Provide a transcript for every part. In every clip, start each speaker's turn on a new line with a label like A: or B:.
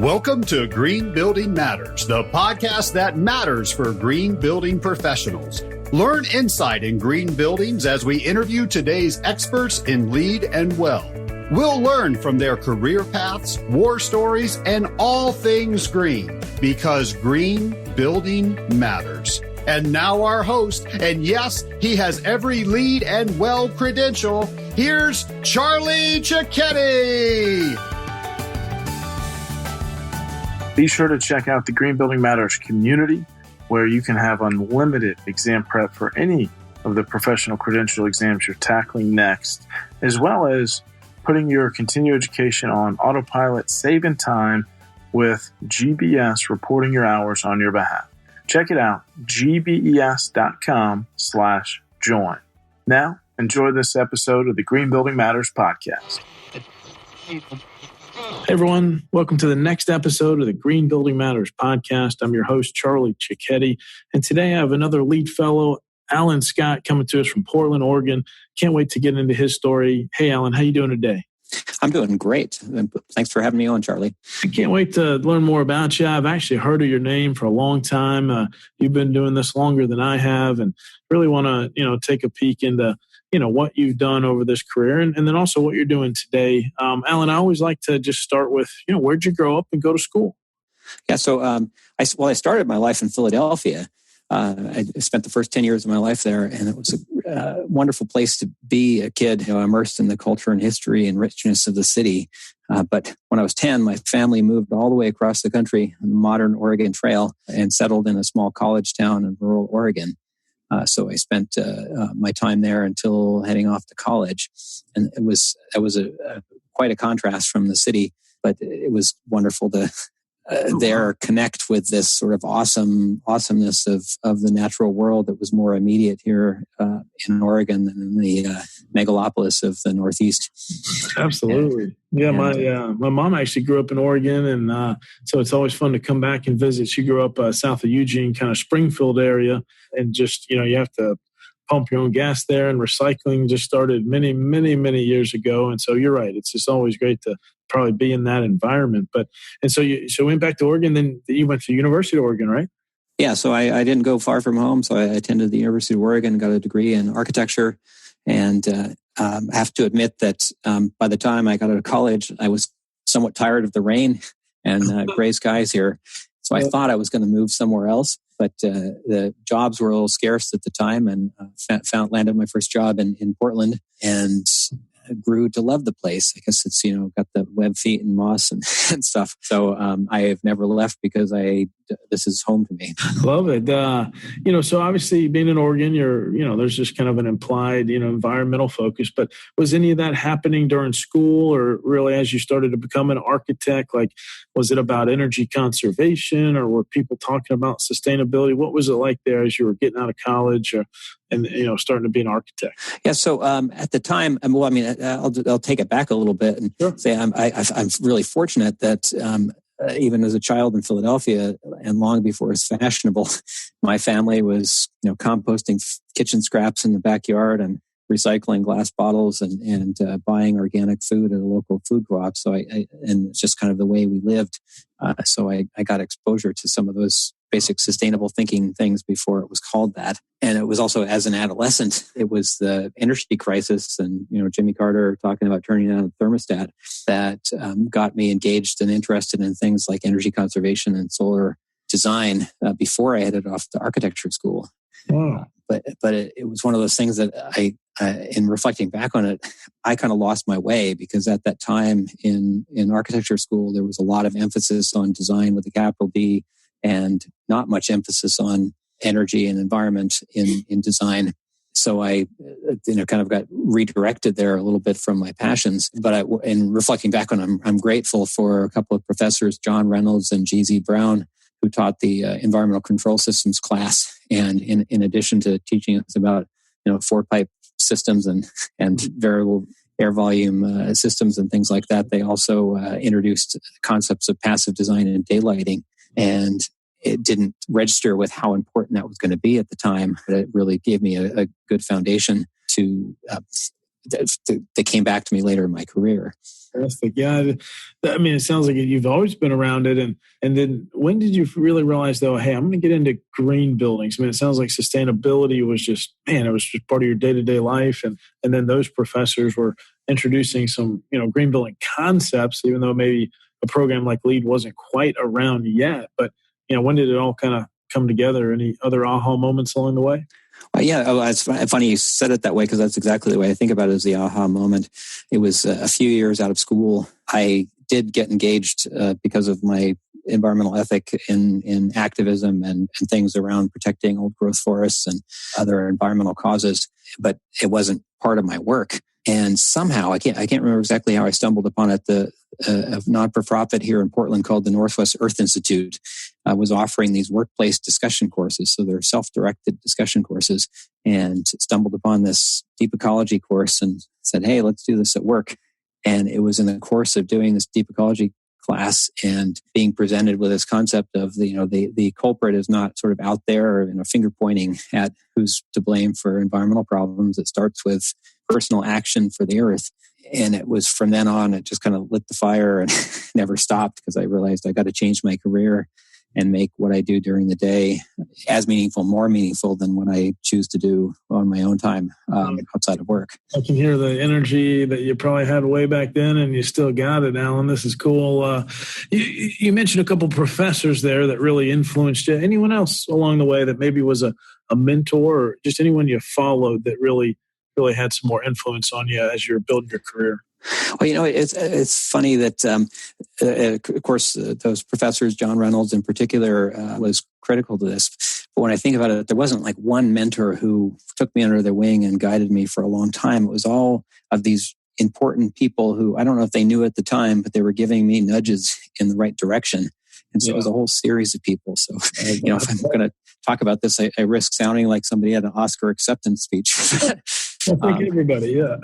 A: Welcome to Green Building Matters, the podcast that matters for green building professionals. Learn insight in green buildings as we interview today's experts in LEED and WELL. We'll learn from their career paths, war stories, and all things green, because green building matters. And now our host, and yes, he has every LEED and WELL credential. Here's Charlie Cicchetti.
B: Be sure to check out the Green Building Matters community, where you can have unlimited exam prep for any of the professional credential exams you're tackling next, as well as putting your continuing education on autopilot, saving time with GBS reporting your hours on your behalf. Check it out, gbes.com/join. Now, enjoy this episode of the Green Building Matters podcast.
C: Hey everyone, welcome to the next episode of the Green Building Matters podcast. I'm your host, Charlie Cicchetti, and today I have another LEED fellow, Alan Scott, coming to us from Portland, Oregon. Can't wait to get into his story. Hey Alan, how you doing today?
D: I'm doing great. Thanks for having me on, Charlie.
C: I can't wait to learn more about you. I've actually heard of your name for a long time. You've been doing this longer than I have, and really want to, take a peek into what you've done over this career, and then also what you're doing today. Alan, I always like to just start with, where'd you grow up and go to school?
D: Yeah, so I started my life in Philadelphia. I spent the first 10 years of my life there, and it was a wonderful place to be a kid, immersed in the culture and history and richness of the city. But when I was 10, my family moved all the way across the country on the modern Oregon Trail and settled in a small college town in rural Oregon. So I spent my time there until heading off to college, and that was quite a contrast from the city. But it was wonderful to connect with this sort of awesomeness of the natural world that was more immediate here in Oregon than in the megalopolis of the Northeast.
C: Absolutely. My mom actually grew up in Oregon, and so it's always fun to come back and visit. She grew up south of Eugene, kind of Springfield area, and just, you have to pump your own gas there, and recycling just started many, many, many years ago. And so you're right. It's just always great to probably be in that environment. So you went back to Oregon, then you went to University of Oregon, right?
D: Yeah. So I didn't go far from home. So I attended the University of Oregon, got a degree in architecture. And I have to admit that by the time I got out of college, I was somewhat tired of the rain and gray skies here. So I thought I was going to move somewhere else, but the jobs were a little scarce at the time, and landed my first job in Portland, and grew to love the place. I guess it's, got the web feet and moss and stuff. So I have never left because this is home to me.
C: Love it. So obviously being in Oregon, there's just kind of an implied, environmental focus, but was any of that happening during school, or really as you started to become an architect? Like, was it about energy conservation, or were people talking about sustainability? What was it like there as you were getting out of college and starting to be an architect?
D: Yeah. So at the time, I'll take it back a little bit and say I'm really fortunate that even as a child in Philadelphia, and long before it was fashionable, my family was composting kitchen scraps in the backyard and recycling glass bottles and buying organic food at a local food co-op. So and it's just kind of the way we lived. So I got exposure to some of those basic sustainable thinking things before it was called that. And it was also, as an adolescent, it was the energy crisis and, Jimmy Carter talking about turning down the thermostat that got me engaged and interested in things like energy conservation and solar design before I headed off to architecture school.
C: Wow.
D: But it was one of those things that I in reflecting back on it, I kind of lost my way, because at that time in architecture school, there was a lot of emphasis on design with a capital D, and not much emphasis on energy and environment in design. So I, kind of got redirected there a little bit from my passions. But in reflecting back on it, I'm grateful for a couple of professors, John Reynolds and G.Z. Brown, who taught the environmental control systems class. And in addition to teaching us about, four-pipe systems and variable air volume systems and things like that, they also introduced concepts of passive design and daylighting. And it didn't register with how important that was going to be at the time, but it really gave me a good foundation to that came back to me later in my career.
C: Fantastic. Yeah. I mean, it sounds like you've always been around it. And then when did you really realize, though, hey, I'm going to get into green buildings? I mean, it sounds like sustainability was just part of your day-to-day life. And then those professors were introducing some, green building concepts, even though maybe a program like LEED wasn't quite around yet. But, when did it all kind of come together? Any other aha moments along the way?
D: It's funny you said it that way, because that's exactly the way I think about it as the aha moment. It was a few years out of school. I did get engaged because of my environmental ethic in activism and things around protecting old growth forests and other environmental causes, but it wasn't part of my work. And somehow, I can't remember exactly how I stumbled upon it. A non-for-profit here in Portland called the Northwest Earth Institute was offering these workplace discussion courses. So they're self-directed discussion courses, and stumbled upon this deep ecology course and said, hey, let's do this at work. And it was in the course of doing this deep ecology class and being presented with this concept of the culprit is not sort of out there or finger pointing at who's to blame for environmental problems. It starts with personal action for the earth. And it was from then on, it just kind of lit the fire and never stopped, because I realized I got to change my career and make what I do during the day as meaningful, more meaningful than what I choose to do on my own time outside of work.
C: I can hear the energy that you probably had way back then, and you still got it, Alan. This is cool. You mentioned a couple of professors there that really influenced you. Anyone else along the way that maybe was a mentor, or just anyone you followed that really had some more influence on you as you're building your career?
D: Well, it's funny that, of course, those professors, John Reynolds in particular, was critical to this. But when I think about it, there wasn't like one mentor who took me under their wing and guided me for a long time. It was all of these important people who, I don't know if they knew at the time, but they were giving me nudges in the right direction. And so it was a whole series of people. So, if I'm going to talk about this, I risk sounding like somebody at an Oscar acceptance speech.
C: I think everybody, yeah.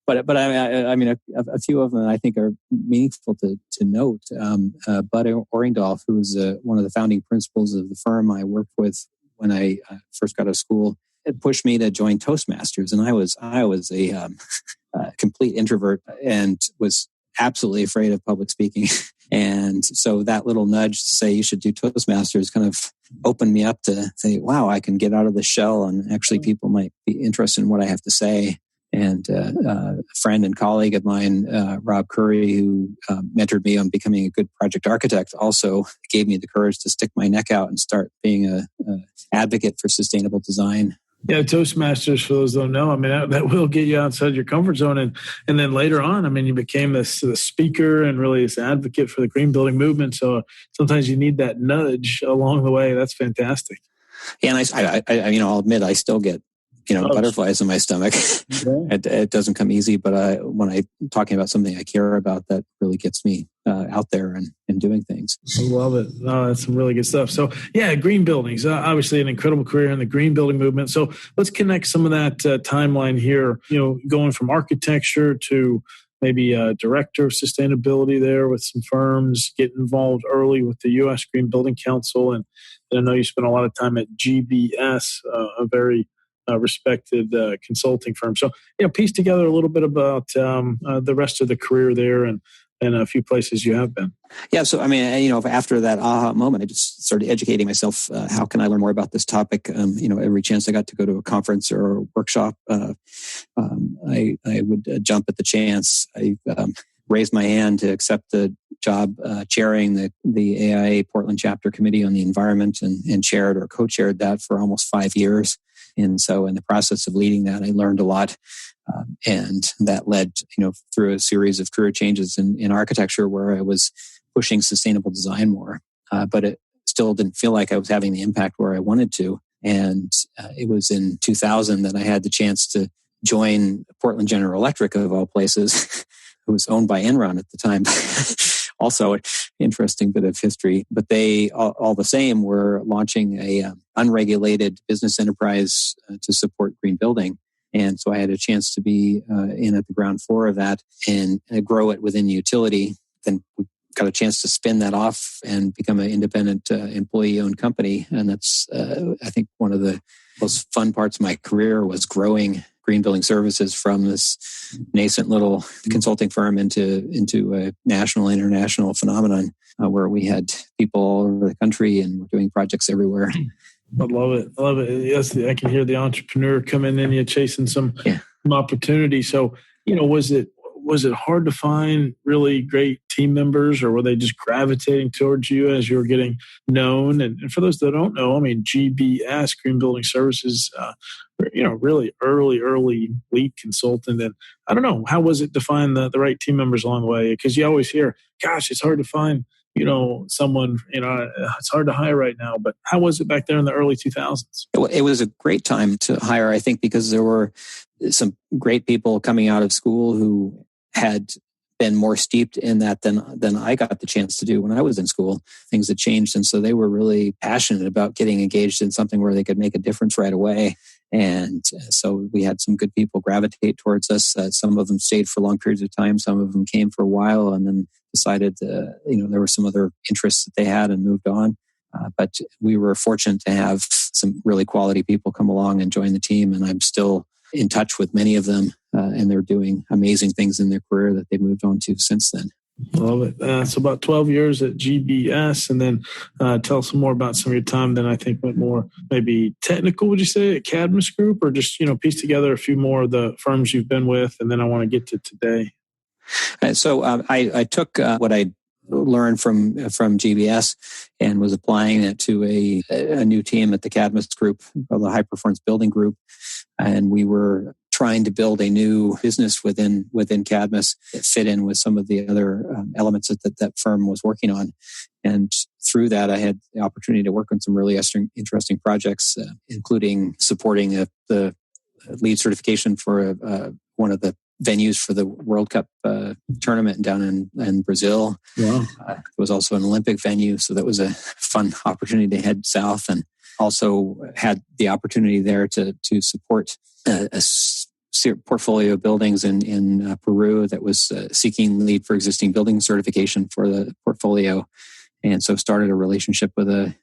D: but I mean, a few of them I think are meaningful to note. Bud Orringdorf, who was one of the founding principals of the firm I worked with when I first got out of school, it pushed me to join Toastmasters, and I was a complete introvert and was absolutely afraid of public speaking. And so that little nudge to say you should do Toastmasters kind of opened me up to say, wow, I can get out of the shell, and actually people might be interested in what I have to say. And a friend and colleague of mine, Rob Curry, who mentored me on becoming a good project architect, also gave me the courage to stick my neck out and start being an advocate for sustainable design.
C: Yeah, Toastmasters, for those who don't know, I mean, that will get you outside your comfort zone. And then later on, I mean, you became this speaker and really this advocate for the green building movement. So sometimes you need that nudge along the way. That's fantastic.
D: Yeah, and I'll admit, I still get, butterflies in my stomach. It doesn't come easy, but when I'm talking about something I care about, that really gets me out there and doing things.
C: I love it. No, that's some really good stuff. So yeah, green buildings, obviously an incredible career in the green building movement. So let's connect some of that timeline here, going from architecture to maybe a director of sustainability there with some firms, get involved early with the U.S. Green Building Council. And I know you spent a lot of time at GBS, a very respected consulting firm. So, piece together a little bit about the rest of the career there and a few places you have been.
D: Yeah. So, I mean, after that aha moment, I just started educating myself. How can I learn more about this topic? Every chance I got to go to a conference or a workshop, I would jump at the chance. I raised my hand to accept the job chairing the AIA Portland chapter committee on the environment and chaired or co-chaired that for almost 5 years. And so in the process of leading that, I learned a lot. And that led, through a series of career changes in architecture where I was pushing sustainable design more. But it still didn't feel like I was having the impact where I wanted to. And it was in 2000 that I had the chance to join Portland General Electric, of all places, who was owned by Enron at the time. Also, an interesting bit of history. But they, all the same, were launching a unregulated business enterprise to support green building. And so I had a chance to be in at the ground floor of that and grow it within the utility. Then we got a chance to spin that off and become an independent employee-owned company. And that's, I think, one of the most fun parts of my career was growing Green Building Services from this nascent little consulting firm into a national, international phenomenon where we had people all over the country and we're doing projects everywhere.
C: I love it. I love it. Yes, I can hear the entrepreneur coming in, you chasing some opportunity. So, was it hard to find really great team members, or were they just gravitating towards you as you were getting known? And for those that don't know, I mean, GBS, Green Building Services, really early lead consultant. And I don't know, how was it to find the right team members along the way? Because you always hear, gosh, it's hard to find, someone, it's hard to hire right now. But how was it back there in the early 2000s?
D: It was a great time to hire, I think, because there were some great people coming out of school who had been more steeped in that than I got the chance to do when I was in school. Things had changed. And so they were really passionate about getting engaged in something where they could make a difference right away. And so we had some good people gravitate towards us. Some of them stayed for long periods of time. Some of them came for a while and then decided, there were some other interests that they had and moved on. But we were fortunate to have some really quality people come along and join the team. And I'm still in touch with many of them, and they're doing amazing things in their career that they've moved on to since then.
C: Love it. So about 12 years at GBS, and then tell us some more about some of your time. Then I think went more maybe technical, would you say, at Cadmus Group, or just, piece together a few more of the firms you've been with, and then I want to get to today.
D: So I took what I learned from GBS and was applying it to a new team at the Cadmus Group, called the High Performance Building Group. And we were trying to build a new business within Cadmus that fit in with some of the other elements that firm was working on. And through that, I had the opportunity to work on some really interesting projects, including supporting the lead certification for one of the venues for the World Cup tournament down in Brazil.
C: Wow.
D: It was also an Olympic venue, so that was a fun opportunity to head south, and also had the opportunity there to support a portfolio of buildings in Peru that was seeking lead for existing building certification for the portfolio. And so started a relationship with a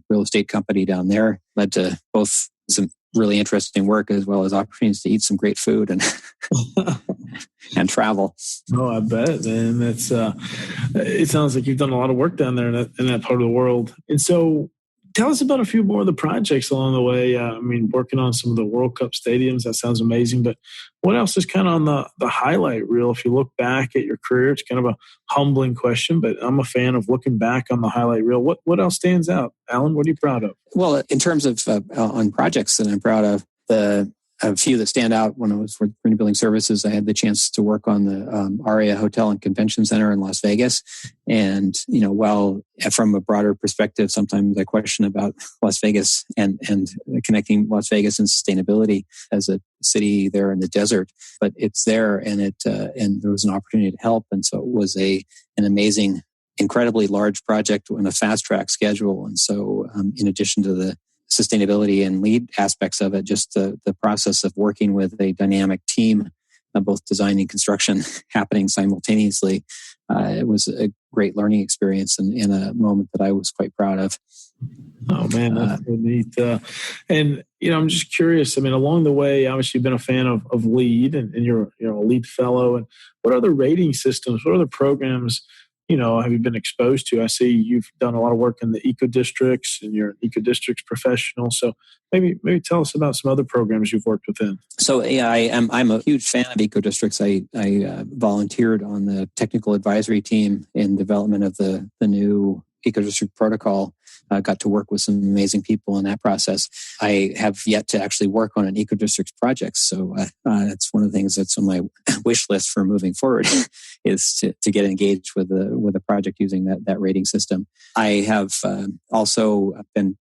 D: real estate company down there, led to both some really interesting work as well as opportunities to eat some great food and and travel.
C: Oh, I bet, man. That's it sounds like you've done a lot of work down there in that part of the world. And so tell us about a few more of the projects along the way. Working on some of the World Cup stadiums, that sounds amazing. But what else is kind of on the highlight reel? If you look back at your career, it's kind of a humbling question, but I'm a fan of looking back on the highlight reel. What else stands out? Alan, what are you proud of?
D: Well, in terms of on projects that I'm proud of, a few that stand out. When I was with Green Building Services, I had the chance to work on the Aria Hotel and Convention Center in Las Vegas. And, while from a broader perspective, sometimes I question about Las Vegas and connecting Las Vegas and sustainability as a city there in the desert, but it's there, and and there was an opportunity to help. And so it was an amazing, incredibly large project on a fast track schedule. And so in addition to the sustainability and lead aspects of it, just the process of working with a dynamic team, both design and construction happening simultaneously. It was a great learning experience and a moment that I was quite proud of.
C: Oh man, that's so neat. And I'm just curious. Along the way, obviously you've been a fan of LEED, and you're a LEED fellow. And what other rating systems? What other programs have you been exposed to? I see you've done a lot of work in the eco districts, and you're an eco districts professional. So maybe tell us about some other programs you've worked within. So
D: yeah, I'm a huge fan of eco districts. I volunteered on the technical advisory team in development of the new eco district protocol. Got to work with some amazing people in that process. I have yet to actually work on an eco district project, so it's one of the things that's on my wish list for moving forward is to get engaged with a project using that rating system. I have also been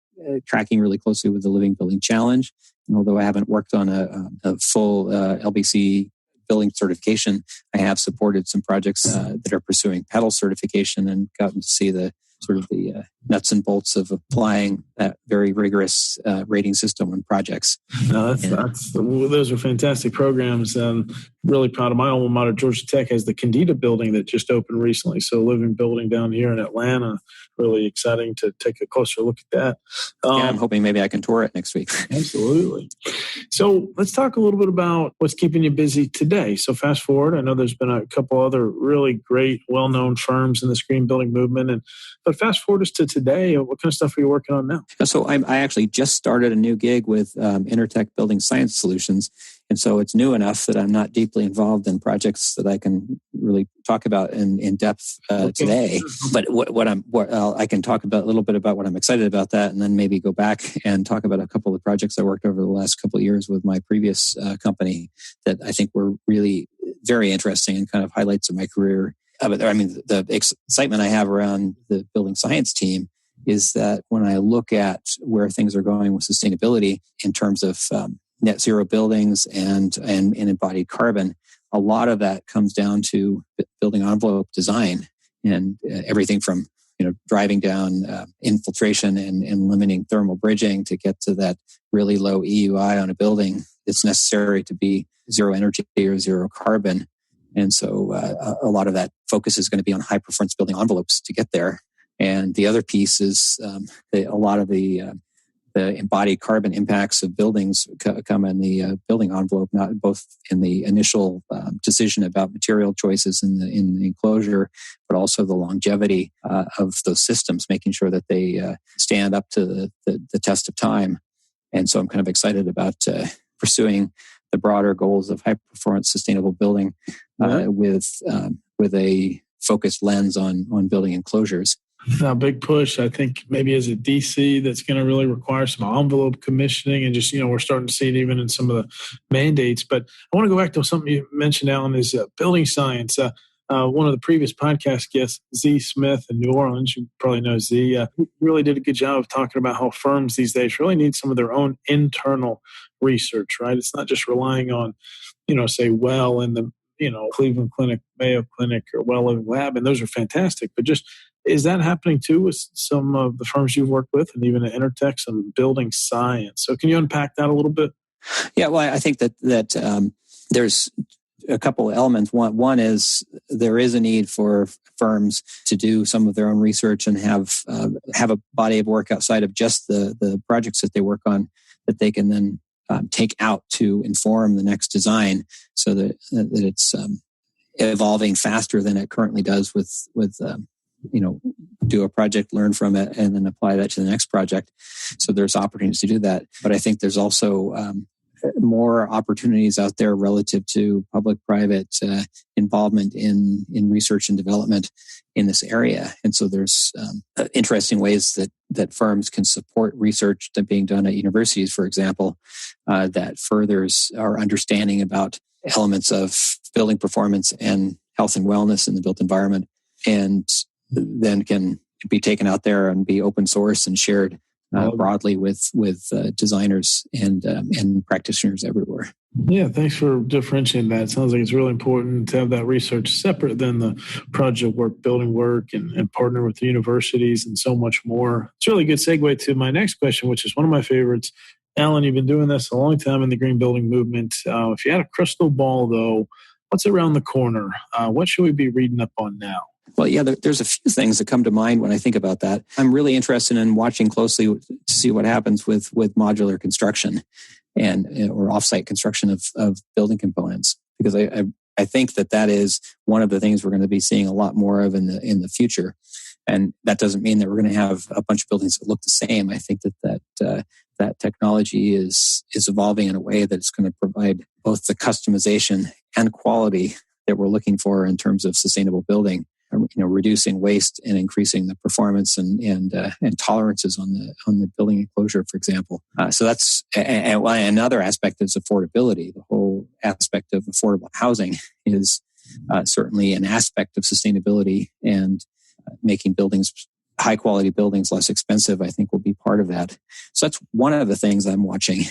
D: tracking really closely with the Living Building Challenge, and although I haven't worked on a full LBC building certification, I have supported some projects that are pursuing pedal certification and gotten to see the sort of the nuts and bolts of applying very rigorous rating system on projects.
C: No, those are fantastic programs. Really proud of my alma mater. Georgia Tech has the Candida building that just opened recently. So, living building down here in Atlanta. Really exciting to take a closer look at that.
D: I'm hoping maybe I can tour it next week.
C: Absolutely. So let's talk a little bit about what's keeping you busy today. So fast forward, I know there's been a couple other really great, well-known firms in the green building movement, but fast forward us to today. What kind of stuff are you working on now?
D: So I actually just started a new gig with Intertech Building Science Solutions. And so it's new enough that I'm not deeply involved in projects that I can really talk about in depth today. But I can talk about a little bit about what I'm excited about that, and then maybe go back and talk about a couple of projects I worked over the last couple of years with my previous company that I think were really very interesting and kind of highlights of my career. The excitement I have around the building science team is that when I look at where things are going with sustainability in terms of net zero buildings and embodied carbon, a lot of that comes down to building envelope design and everything from driving down infiltration and limiting thermal bridging to get to that really low EUI on a building. It's necessary to be zero energy or zero carbon. And so a lot of that focus is going to be on high performance building envelopes to get there. And the other piece is a lot of the embodied carbon impacts of buildings come in the building envelope, not both in the initial decision about material choices in the enclosure, but also the longevity of those systems, making sure that they stand up to the test of time. And so I'm kind of excited about pursuing the broader goals of high performance sustainable building with a focused lens on building enclosures.
C: Now, big push, I think maybe as a DC, that's going to really require some envelope commissioning and just, we're starting to see it even in some of the mandates. But I want to go back to something you mentioned, Alan, is building science. One of the previous podcast guests, Z Smith in New Orleans, you probably know Z, really did a good job of talking about how firms these days really need some of their own internal research, right? It's not just relying on, say, Well in the, Cleveland Clinic, Mayo Clinic, or Well Living Lab, and those are fantastic. But just, is that happening too with some of the firms you've worked with and even at Intertech, some building science? So can you unpack that a little bit?
D: Yeah, well, I think that there's a couple of elements. One is there is a need for firms to do some of their own research and have a body of work outside of just the projects that they work on that they can then take out to inform the next design, so that it's evolving faster than it currently does with do a project, learn from it, and then apply that to the next project. So there's opportunities to do that. But I think there's also more opportunities out there relative to public-private involvement in research and development in this area. And so there's interesting ways that firms can support research that being done at universities, for example, that furthers our understanding about elements of building performance and health and wellness in the built environment, and then can be taken out there and be open source and shared broadly with designers and practitioners everywhere.
C: Yeah, thanks for differentiating that. It sounds like it's really important to have that research separate than the project work, building work, and partner with the universities and so much more. It's a really good segue to my next question, which is one of my favorites. Alan, you've been doing this a long time in the green building movement. If you had a crystal ball, though, what's around the corner? What should we be reading up on now?
D: Well, yeah, there's a few things that come to mind when I think about that. I'm really interested in watching closely to see what happens with modular construction or offsite construction of building components, because I think that is one of the things we're going to be seeing a lot more of in the future. And that doesn't mean that we're going to have a bunch of buildings that look the same. I think that technology is evolving in a way that's going to provide both the customization and quality that we're looking for in terms of sustainable building. Reducing waste and increasing the performance and tolerances on the building enclosure, for example. So that's another aspect is affordability. The whole aspect of affordable housing is certainly an aspect of sustainability, and making buildings, high quality buildings, less expensive, I think will be part of that. So that's one of the things I'm watching.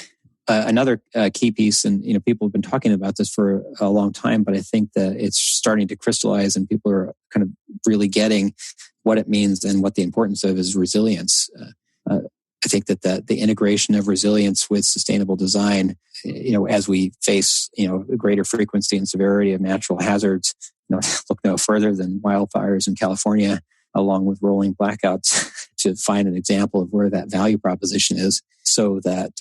D: Another key piece, and people have been talking about this for a long time, but I think that it's starting to crystallize, and people are kind of really getting what it means and what the importance of is resilience. I think that the integration of resilience with sustainable design, as we face, a greater frequency and severity of natural hazards, look no further than wildfires in California, along with rolling blackouts, to find an example of where that value proposition is, so that,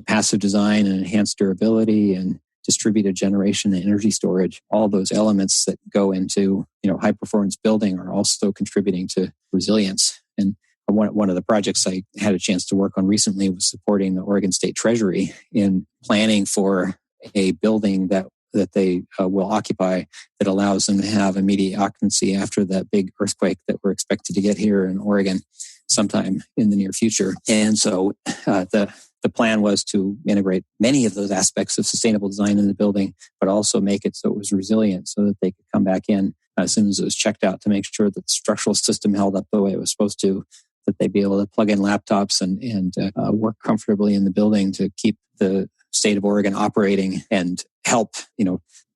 D: passive design and enhanced durability and distributed generation and energy storage, all those elements that go into, high performance building are also contributing to resilience. And one of the projects I had a chance to work on recently was supporting the Oregon State Treasury in planning for a building that they will occupy that allows them to have immediate occupancy after that big earthquake that we're expected to get here in Oregon sometime in the near future. And so the plan was to integrate many of those aspects of sustainable design in the building, but also make it so it was resilient so that they could come back in as soon as it was checked out to make sure that the structural system held up the way it was supposed to, that they'd be able to plug in laptops and work comfortably in the building to keep the state of Oregon operating and help,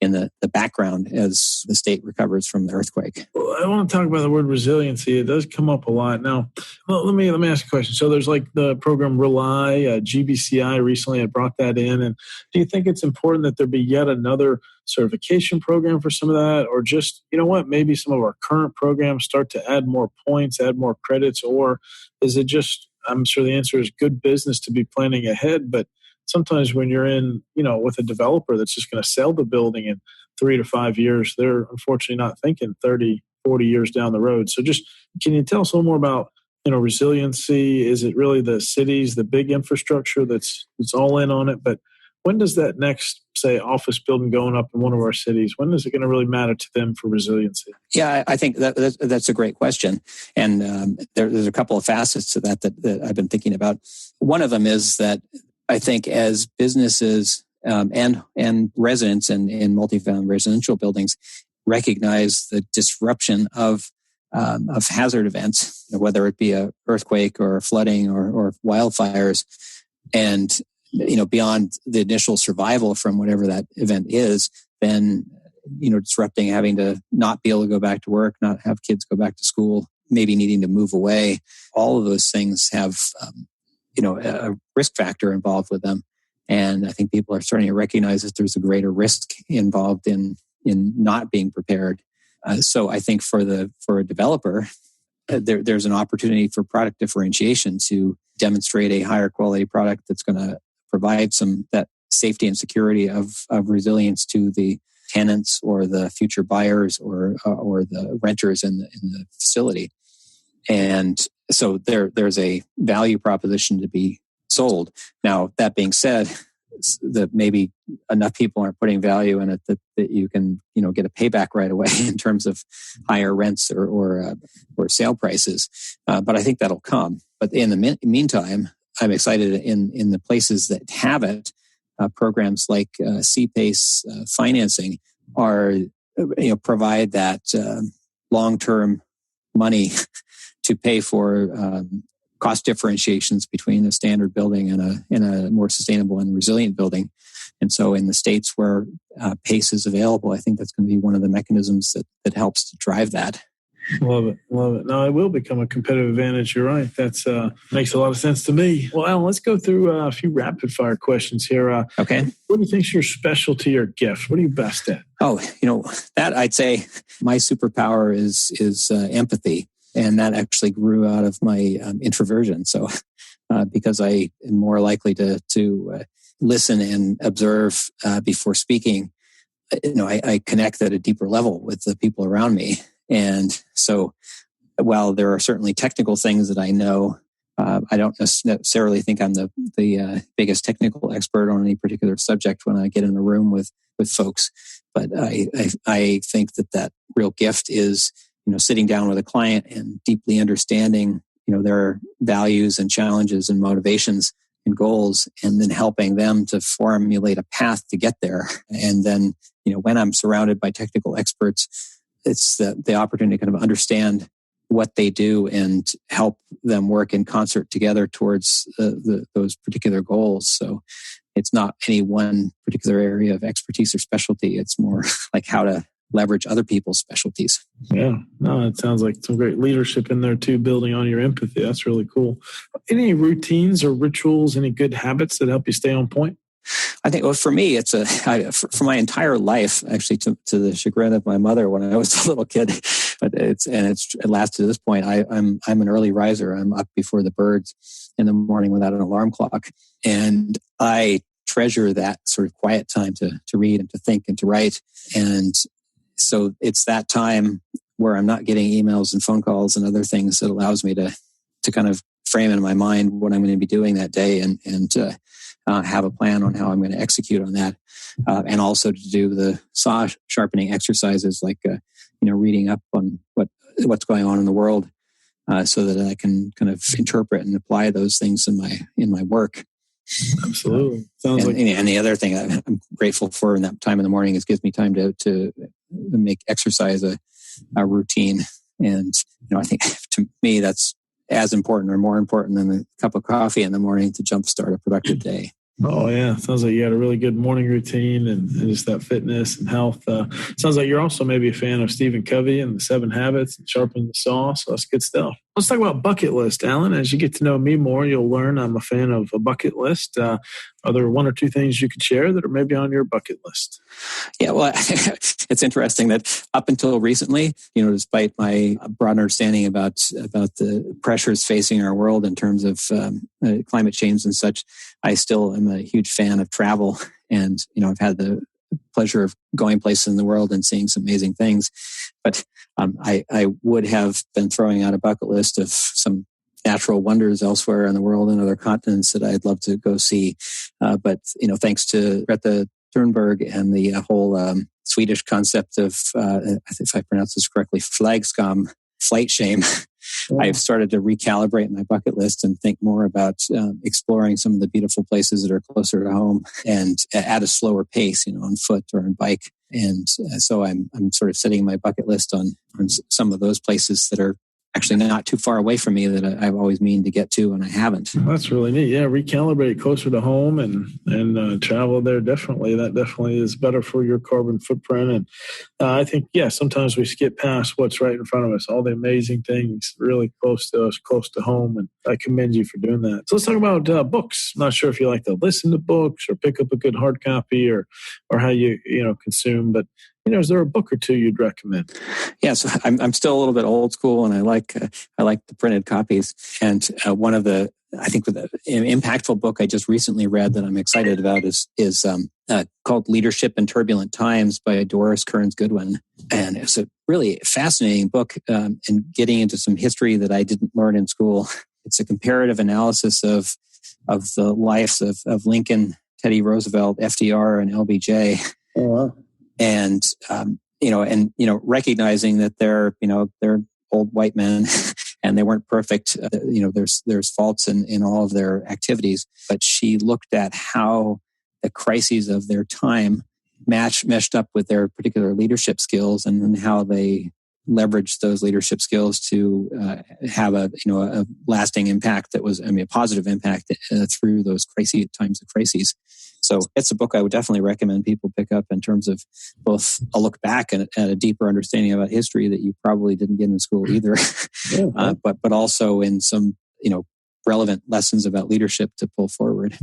D: in the background as the state recovers from the earthquake.
C: Well, I want to talk about the word resiliency. It does come up a lot. Now, let me ask a question. So there's like the program Rely, GBCI recently had brought that in. And do you think it's important that there be yet another certification program for some of that? Or just, maybe some of our current programs start to add more points, add more credits? Or is it just, I'm sure the answer is good business to be planning ahead, but sometimes when you're in, with a developer that's just going to sell the building in 3 to 5 years, they're unfortunately not thinking 30, 40 years down the road. So just, can you tell us a little more about, resiliency? Is it really the cities, the big infrastructure that's all in on it? But when does that next, say, office building going up in one of our cities, when is it going to really matter to them for resiliency?
D: Yeah, I think that's a great question. And there's a couple of facets to that I've been thinking about. One of them is that I think as businesses and residents in multifamily residential buildings recognize the disruption of hazard events, whether it be a earthquake or flooding or wildfires, and beyond the initial survival from whatever that event is, then disrupting, having to not be able to go back to work, not have kids go back to school, maybe needing to move away. All of those things have a risk factor involved with them. And I think people are starting to recognize that there's a greater risk involved in not being prepared. So I think for a developer, there's an opportunity for product differentiation to demonstrate a higher quality product that's going to provide that safety and security of resilience to the tenants or the future buyers or the renters in the facility. And so there's a value proposition to be sold. Now, that being said, that maybe enough people aren't putting value in it that you can get a payback right away in terms of higher rents or sale prices. But I think that'll come. But in the meantime, I'm excited in the places that have it. Programs like C-PACE financing are provide that long-term money to pay for cost differentiations between a standard building and a more sustainable and resilient building. And so in the states where PACE is available, I think that's going to be one of the mechanisms that helps to drive that.
C: Love it. No, it will become a competitive advantage. You're right. That's makes a lot of sense to me. Well, Alan, let's go through a few rapid fire questions here.
D: Okay.
C: What do you think is your specialty or gift? What are you best at?
D: Oh, that I'd say my superpower is empathy. And that actually grew out of my introversion. So because I am more likely to listen and observe before speaking, I connect at a deeper level with the people around me. And so while there are certainly technical things that I know, I don't necessarily think I'm the biggest technical expert on any particular subject when I get in a room with folks. But I think that real gift is sitting down with a client and deeply understanding, their values and challenges and motivations and goals, and then helping them to formulate a path to get there. And then, when I'm surrounded by technical experts, it's the opportunity to kind of understand what they do and help them work in concert together towards those particular goals. So it's not any one particular area of expertise or specialty. It's more like how to leverage other people's specialties.
C: Yeah, no, it sounds like some great leadership in there too, building on your empathy. That's really cool. Any routines or rituals, any good habits that help you stay on point?
D: I think, well, for me, it's for my entire life, actually, to the chagrin of my mother when I was a little kid, but it lasts to this point. I'm an early riser. I'm up before the birds in the morning without an alarm clock, and I treasure that sort of quiet time to read and to think and to write. And so it's that time where I'm not getting emails and phone calls and other things that allows me to kind of frame in my mind what I'm going to be doing that day and have a plan on how I'm going to execute on that. And also to do the saw sharpening exercises like, reading up on what's going on in the world so that I can kind of interpret and apply those things in my work.
C: Absolutely. Sounds
D: and the other thing I'm grateful for in that time in the morning is gives me time to make exercise a routine. And, I think to me, that's as important or more important than a cup of coffee in the morning to jumpstart a productive day.
C: Oh, yeah. Sounds like you had a really good morning routine and just that fitness and health. Sounds like you're also maybe a fan of Stephen Covey and the 7 Habits and Sharpen the Saw. So that's good stuff. Let's talk about bucket list, Alan. As you get to know me more, you'll learn I'm a fan of a bucket list. Are there 1 or 2 things you could share that are maybe on your bucket list?
D: Yeah, well, it's interesting that up until recently, despite my broad understanding about the pressures facing our world in terms of climate change and such, I still am a huge fan of travel. And, I've had the pleasure of going places in the world and seeing some amazing things. But I would have been throwing out a bucket list of some natural wonders elsewhere in the world and other continents that I'd love to go see. But, thanks to Greta Thunberg and the whole Swedish concept of, if I pronounce this correctly, flagskam, flight shame, I've started to recalibrate my bucket list and think more about exploring some of the beautiful places that are closer to home and at a slower pace, on foot or on bike. And so I'm sort of setting my bucket list on some of those places that are actually not too far away from me that I've always meaned to get to and I haven't.
C: That's really neat. Yeah, recalibrate closer to home and travel there. Definitely, that definitely is better for your carbon footprint. And I think, sometimes we skip past what's right in front of us, all the amazing things really close to us, close to home. And I commend you for doing that. So let's talk about books. I'm not sure if you like to listen to books or pick up a good hard copy or how you consume, but is there a book or 2 you'd recommend?
D: Yeah, so I'm still a little bit old school, and I like the printed copies. And one of the impactful book I just recently read that I'm excited about is called "Leadership in Turbulent Times" by Doris Kearns Goodwin, and it's a really fascinating book. And getting into some history that I didn't learn in school. It's a comparative analysis of the lives of Lincoln, Teddy Roosevelt, FDR, and LBJ.
C: Oh, wow.
D: And, recognizing that they're old white men and they weren't perfect. There's faults in all of their activities, but she looked at how the crises of their time meshed up with their particular leadership skills and how they leveraged those leadership skills to have a lasting impact that was, a positive impact through those times of crises. So it's a book I would definitely recommend people pick up in terms of both a look back and a deeper understanding about history that you probably didn't get in school either, but also in some, relevant lessons about leadership to pull forward.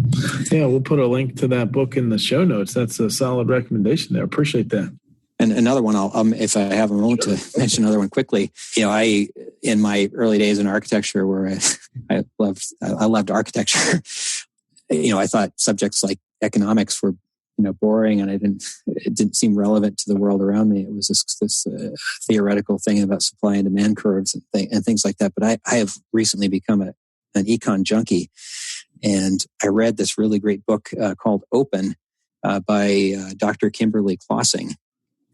C: Yeah, we'll put a link to that book in the show notes. That's a solid recommendation there. Appreciate that.
D: And another one, if I have a moment to mention another one quickly, I in my early days in architecture, where I loved architecture, I thought subjects like economics were boring, and it didn't seem relevant to the world around me. It was this theoretical thing about supply and demand curves and things like that. But I have recently become an econ junkie, and I read this really great book called Open by Dr. Kimberly Klossing.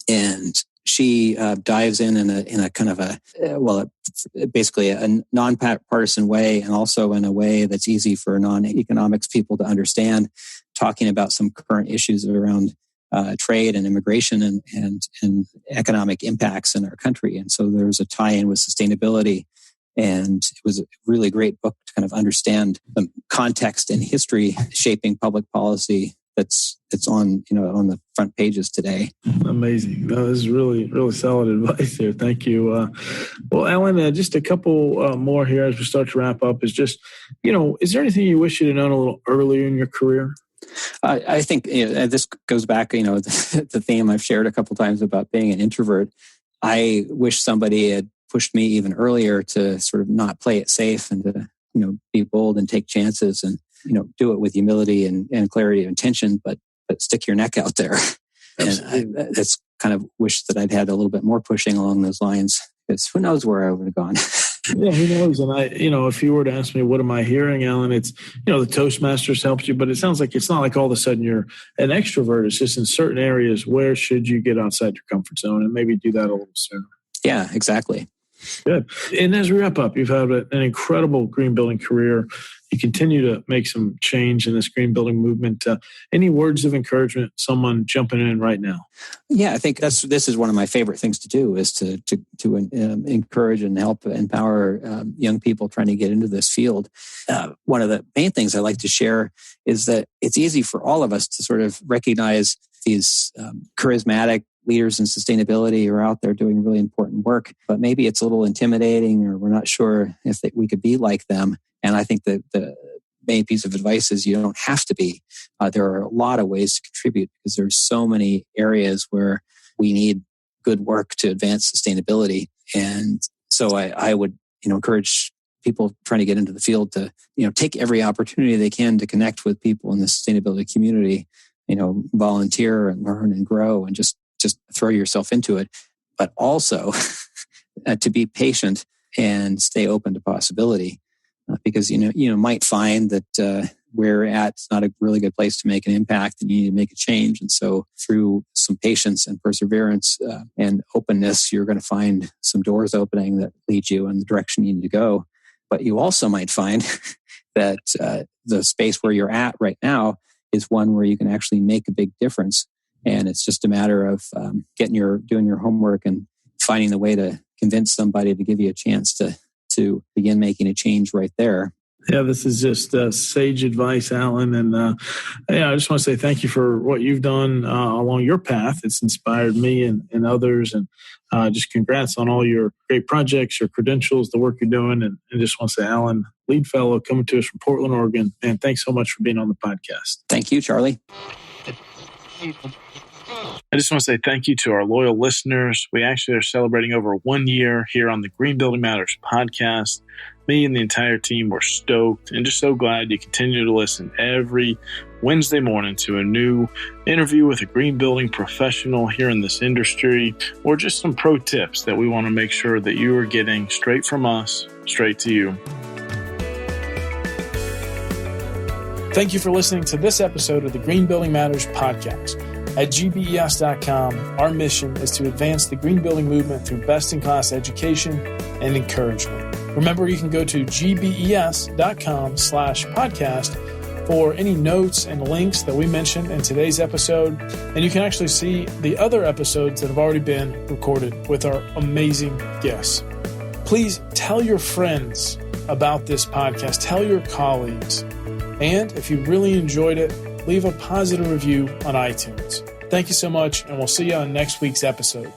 D: And she dives in a kind of basically a non-partisan way, and also in a way that's easy for non-economics people to understand, talking about some current issues around trade and immigration and economic impacts in our country. And so there's a tie-in with sustainability. And it was a really great book to kind of understand the context and history shaping public policy that's on the front pages today.
C: Amazing. No, this is really, really solid advice there. Thank you. Well, Alan, just a couple more here as we start to wrap up. Is just, is there anything you wish you'd have known a little earlier in your career?
D: I think this goes back, the theme I've shared a couple times about being an introvert. I wish somebody had pushed me even earlier to sort of not play it safe and to, be bold and take chances and, do it with humility and clarity of intention, but stick your neck out there. And that's kind of wish that I'd had a little bit more pushing along those lines, because who knows where I would have gone.
C: Yeah, who knows? And if you were to ask me, what am I hearing, Alan? It's, the Toastmasters helped you, but it sounds like it's not like all of a sudden you're an extrovert. It's just in certain areas, where should you get outside your comfort zone and maybe do that a little sooner?
D: Yeah, exactly.
C: Good. And as we wrap up, you've had an incredible green building career. You continue to make some change in this green building movement. Any words of encouragement, someone jumping in right now?
D: Yeah, I think this is one of my favorite things to do, is to encourage and help empower young people trying to get into this field. One of the main things I like to share is that it's easy for all of us to sort of recognize these charismatic leaders in sustainability are out there doing really important work, but maybe it's a little intimidating, or we're not sure if we could be like them. And I think that the main piece of advice is you don't have to be. There are a lot of ways to contribute, because there's so many areas where we need good work to advance sustainability. And so I would, encourage people trying to get into the field to, take every opportunity they can to connect with people in the sustainability community, volunteer and learn and grow and just throw yourself into it, but also to be patient and stay open to possibility. Because, might find that where you're at, it's not a really good place to make an impact and you need to make a change. And so through some patience and perseverance and openness, you're going to find some doors opening that lead you in the direction you need to go. But you also might find that the space where you're at right now is one where you can actually make a big difference. And it's just a matter of doing your homework and finding the way to convince somebody to give you a chance to begin making a change right there.
C: Yeah, this is just sage advice, Alan. And I just want to say thank you for what you've done along your path. It's inspired me and others. And just congrats on all your great projects, your credentials, the work you're doing. And just want to say, Alan, lead fellow coming to us from Portland, Oregon. And thanks so much for being on the podcast.
D: Thank you, Charlie.
B: I just want to say thank you to our loyal listeners. We actually are celebrating over 1 year here on the Green Building Matters podcast. Me and the entire team were stoked and just so glad you continue to listen every Wednesday morning to a new interview with a green building professional here in this industry, or just some pro tips that we want to make sure that you are getting straight from us, straight to you.
E: Thank you for listening to this episode of the Green Building Matters podcast. At gbes.com, our mission is to advance the green building movement through best-in-class education and encouragement. Remember, you can go to gbes.com/podcast for any notes and links that we mentioned in today's episode. And you can actually see the other episodes that have already been recorded with our amazing guests. Please tell your friends about this podcast. Tell your colleagues. And if you really enjoyed it, leave a positive review on iTunes. Thank you so much, and we'll see you on next week's episode.